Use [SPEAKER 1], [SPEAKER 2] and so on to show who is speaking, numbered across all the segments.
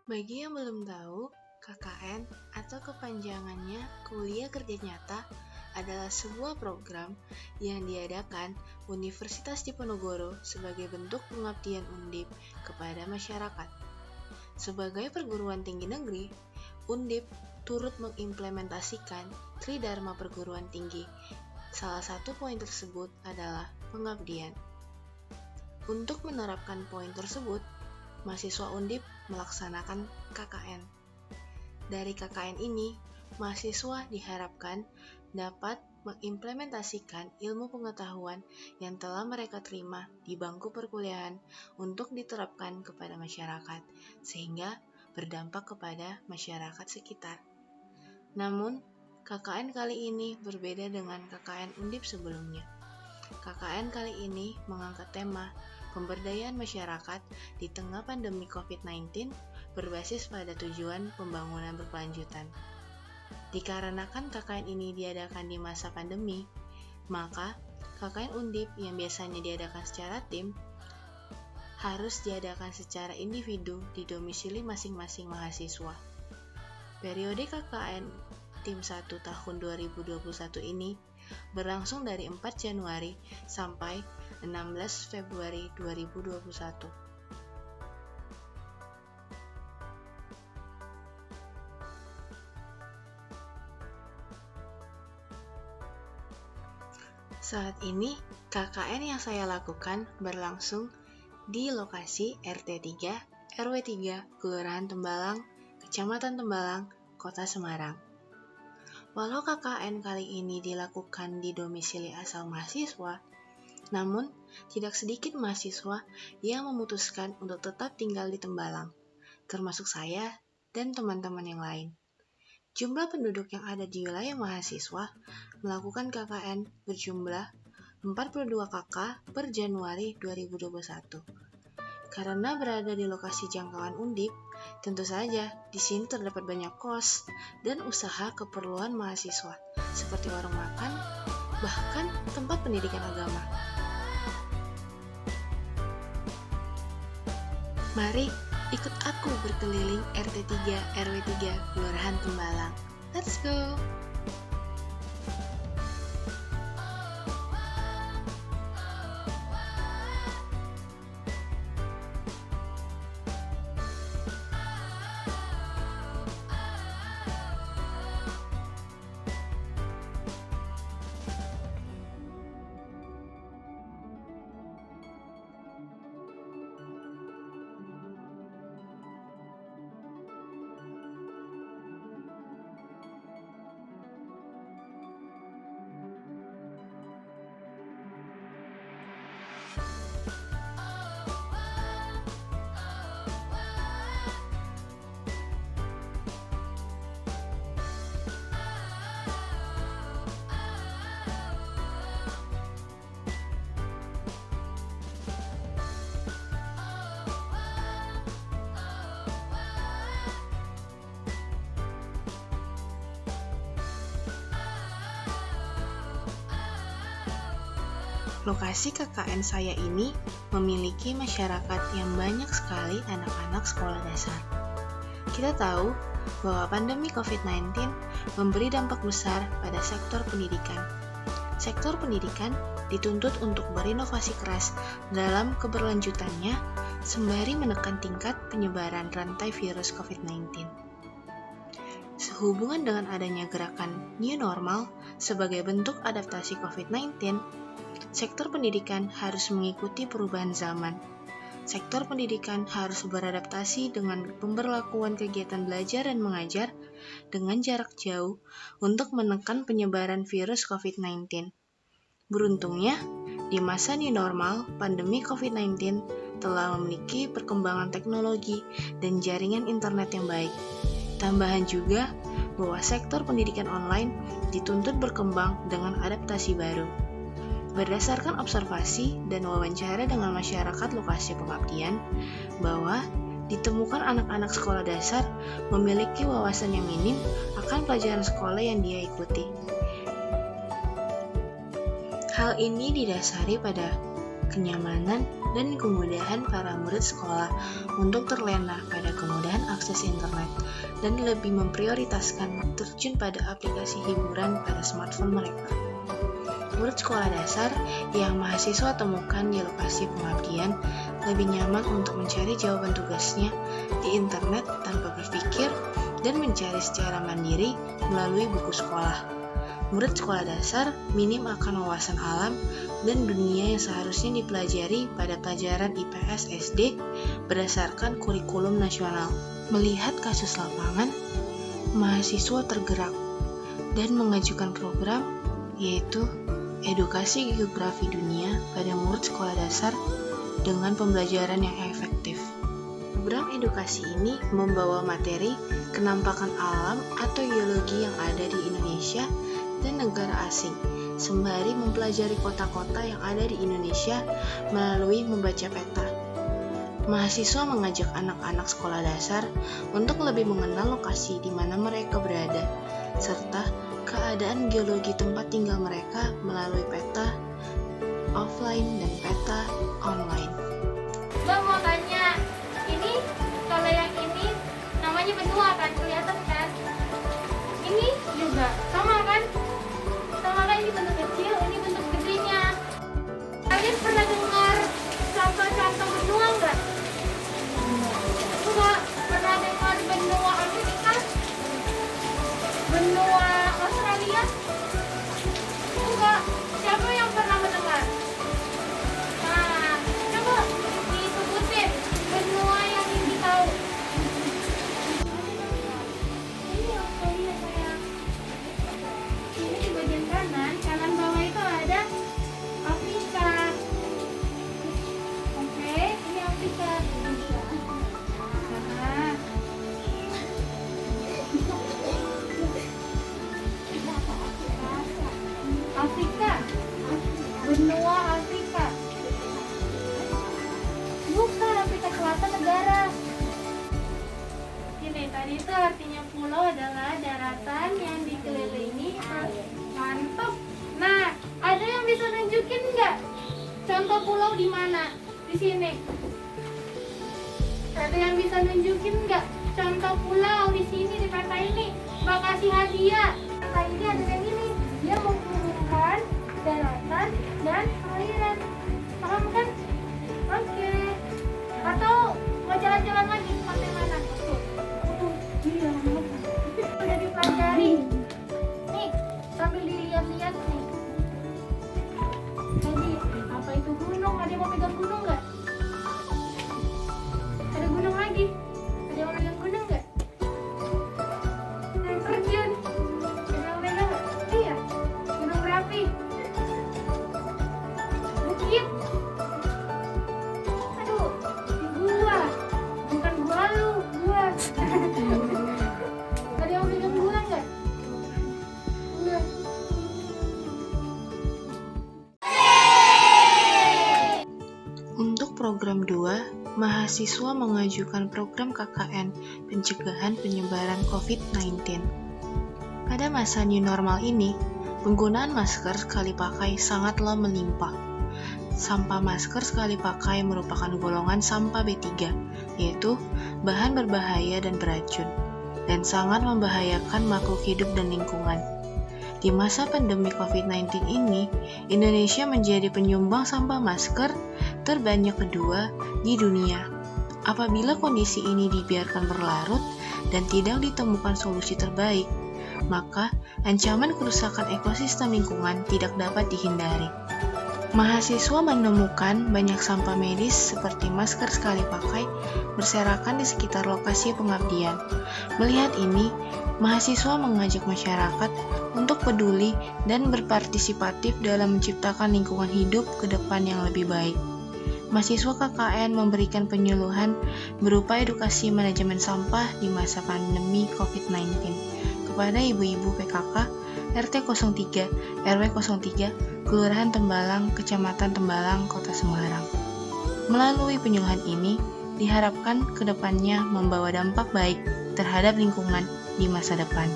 [SPEAKER 1] Bagi yang belum tahu, KKN atau kepanjangannya Kuliah Kerja Nyata adalah sebuah program yang diadakan Universitas Diponegoro sebagai bentuk pengabdian Undip kepada masyarakat. Sebagai perguruan tinggi negeri, Undip turut mengimplementasikan Tridharma Perguruan Tinggi. Salah satu poin tersebut adalah pengabdian. Untuk menerapkan poin tersebut, mahasiswa Undip melaksanakan KKN. Dari KKN ini, mahasiswa diharapkan dapat mengimplementasikan ilmu pengetahuan yang telah mereka terima di bangku perkuliahan untuk diterapkan kepada masyarakat, sehingga berdampak kepada masyarakat sekitar. Namun, KKN kali ini berbeda dengan KKN Undip sebelumnya. KKN kali ini mengangkat tema pemberdayaan masyarakat di tengah pandemi COVID-19 berbasis pada tujuan pembangunan berkelanjutan. Dikarenakan KKN ini diadakan di masa pandemi, maka KKN Undip yang biasanya diadakan secara tim harus diadakan secara individu di domisili masing-masing mahasiswa. Periode KKN Tim 1 tahun 2021 ini berlangsung dari 4 Januari sampai 16 Februari 2021. Saat ini, KKN yang saya lakukan berlangsung di lokasi RT 3, RW 3, Kelurahan Tembalang, Kecamatan Tembalang, Kota Semarang. Walau KKN kali ini dilakukan di domisili asal mahasiswa, namun tidak sedikit mahasiswa yang memutuskan untuk tetap tinggal di Tembalang, termasuk saya dan teman-teman yang lain. Jumlah penduduk yang ada di wilayah mahasiswa melakukan KKN berjumlah 42 KK per Januari 2021. Karena berada di lokasi jangkauan Undip, tentu saja di sini terdapat banyak kos dan usaha keperluan mahasiswa, seperti warung makan, bahkan tempat pendidikan agama. Mari ikut aku berkeliling RT 3 RW 3 Kelurahan Tembalang. Let's go! Lokasi KKN saya ini memiliki masyarakat yang banyak sekali anak-anak sekolah dasar. Kita tahu bahwa pandemi COVID-19 memberi dampak besar pada sektor pendidikan. Sektor pendidikan dituntut untuk berinovasi keras dalam keberlanjutannya sembari menekan tingkat penyebaran rantai virus COVID-19. Sehubungan dengan adanya gerakan New Normal sebagai bentuk adaptasi COVID-19, sektor pendidikan harus mengikuti perubahan zaman. Sektor pendidikan harus beradaptasi dengan pemberlakuan kegiatan belajar dan mengajar dengan jarak jauh untuk menekan penyebaran virus COVID-19. Beruntungnya, di masa new normal, pandemi COVID-19 telah memiliki perkembangan teknologi dan jaringan internet yang baik. Tambahan juga bahwa sektor pendidikan online dituntut berkembang dengan adaptasi baru. Berdasarkan observasi dan wawancara dengan masyarakat lokasi pengabdian, bahwa ditemukan anak-anak sekolah dasar memiliki wawasan yang minim akan pelajaran sekolah yang dia ikuti. Hal ini didasari pada kenyamanan, dan kemudahan para murid sekolah untuk terlena pada kemudahan akses internet dan lebih memprioritaskan terjun pada aplikasi hiburan pada smartphone mereka. Murid sekolah dasar yang mahasiswa temukan di lokasi pengabdian lebih nyaman untuk mencari jawaban tugasnya di internet tanpa berpikir dan mencari secara mandiri melalui buku sekolah. Murid sekolah dasar minim akan wawasan alam dan dunia yang seharusnya dipelajari pada pelajaran IPS SD berdasarkan kurikulum nasional. Melihat kasus lapangan, mahasiswa tergerak dan mengajukan program yaitu edukasi geografi dunia pada murid sekolah dasar dengan pembelajaran yang efektif. Program edukasi ini membawa materi kenampakan alam atau geologi yang ada di Indonesia dan negara asing, sembari mempelajari kota-kota yang ada di Indonesia melalui membaca peta. Mahasiswa mengajak anak-anak sekolah dasar untuk lebih mengenal lokasi di mana mereka berada, serta keadaan geologi tempat tinggal mereka melalui peta offline dan peta online.
[SPEAKER 2] Mbak mau tanya, ini kalau yang ini namanya benua kan, kelihatan kan? Ini juga sama kan? Sama kan, ini bentuk kecil, ini bentuk gedenya. Kalian pernah dengar contoh-contoh benua enggak? Enggak. Pernah dengar benua Amerika? Benua Australia? Enggak. Siapa yang pernah mendengar? Nah, coba disebutin benua yang Indi tahu. Ini Australia sayang. Ini di bagian kanan bawah itu ada Afrika. Oke, ini Afrika. Nah. Afrika, benua Afrika. Bukan, Afrika Selatan negara. Gini, tadi itu artinya pulau adalah daratan yang dikelilingi. Mantap. Nah, ada yang bisa nunjukin nggak contoh pulau di mana? Di sini. Ada yang bisa nunjukin nggak contoh pulau di sini di peta ini? Mbak kasih hadiah. Peta ini ada yang ini. Dia menghubungkan daratan dan aliran. Paham kan? Oke. Atau mau jalan-jalan lagi sampai mana? Iya, udah dipelajari. Nih, sambil dilihat-lihat nih. Tadi apa itu gunung? Ada yang mau pegang gunung nggak? Ada gunung lagi. Ada yang mau pegang gunung nggak? Terjun. Ada yang mau pegang nggak? Iya. Gunung berapi. Bukit. Aduh, gua. Bukan gua lu, gua. Ada yang mau pegang gua nggak? Gua.
[SPEAKER 1] Untuk program 2, mahasiswa mengajukan program KKN pencegahan penyebaran COVID-19. Pada masa new normal ini, penggunaan masker sekali pakai sangatlah melimpah. Sampah masker sekali pakai merupakan golongan sampah B3, yaitu bahan berbahaya dan beracun, dan sangat membahayakan makhluk hidup dan lingkungan. Di masa pandemi COVID-19 ini, Indonesia menjadi penyumbang sampah masker terbanyak kedua di dunia. Apabila kondisi ini dibiarkan berlarut dan tidak ditemukan solusi terbaik, maka ancaman kerusakan ekosistem lingkungan tidak dapat dihindari. Mahasiswa menemukan banyak sampah medis seperti masker sekali pakai berserakan di sekitar lokasi pengabdian. Melihat ini, mahasiswa mengajak masyarakat untuk peduli dan berpartisipatif dalam menciptakan lingkungan hidup ke depan yang lebih baik. Mahasiswa KKN memberikan penyuluhan berupa edukasi manajemen sampah di masa pandemi COVID-19 kepada ibu-ibu PKK RT 03, RW 03, Kelurahan Tembalang, Kecamatan Tembalang, Kota Semarang. Melalui penyuluhan ini, diharapkan ke depannya membawa dampak baik terhadap lingkungan di masa depan.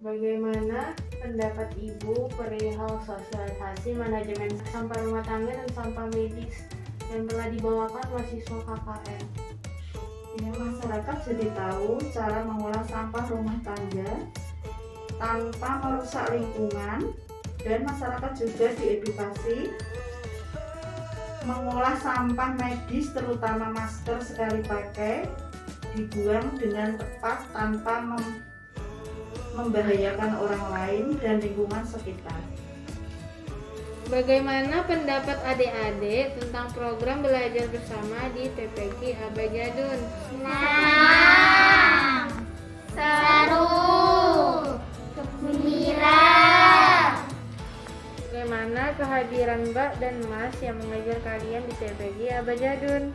[SPEAKER 3] Bagaimana
[SPEAKER 1] perihal sosialisasi manajemen sampah rumah tangga dan sampah medis yang telah dibawakan mahasiswa KKN.
[SPEAKER 3] Ya, masyarakat jadi tahu cara mengolah sampah rumah tangga tanpa merusak lingkungan, dan masyarakat juga diedukasi mengolah sampah medis terutama masker sekali pakai dibuang dengan tepat tanpa membahayakan orang lain dan lingkungan sekitar.
[SPEAKER 2] Bagaimana pendapat adik-adik tentang program belajar bersama di TPQ Abajadun?
[SPEAKER 4] Senang, seru, gembira.
[SPEAKER 2] Bagaimana kehadiran Mbak dan Mas yang mengajar kalian di TPQ Abajadun?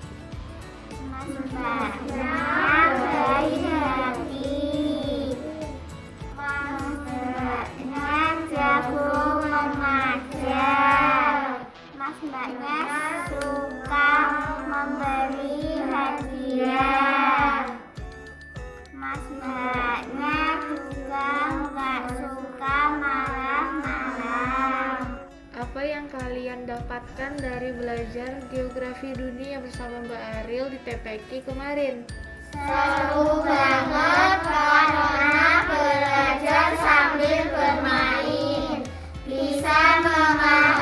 [SPEAKER 4] Mbaknya baik hati, Mbaknya jago mengajar, Mbaknya suka memberi hadiah, Mbaknya juga nggak suka marah-marah.
[SPEAKER 2] Apa yang kalian dapatkan dari belajar geografi dunia bersama Mbak Ariel di TPQ kemarin?
[SPEAKER 4] Seru banget karena belajar sambil bermain, bisa memahami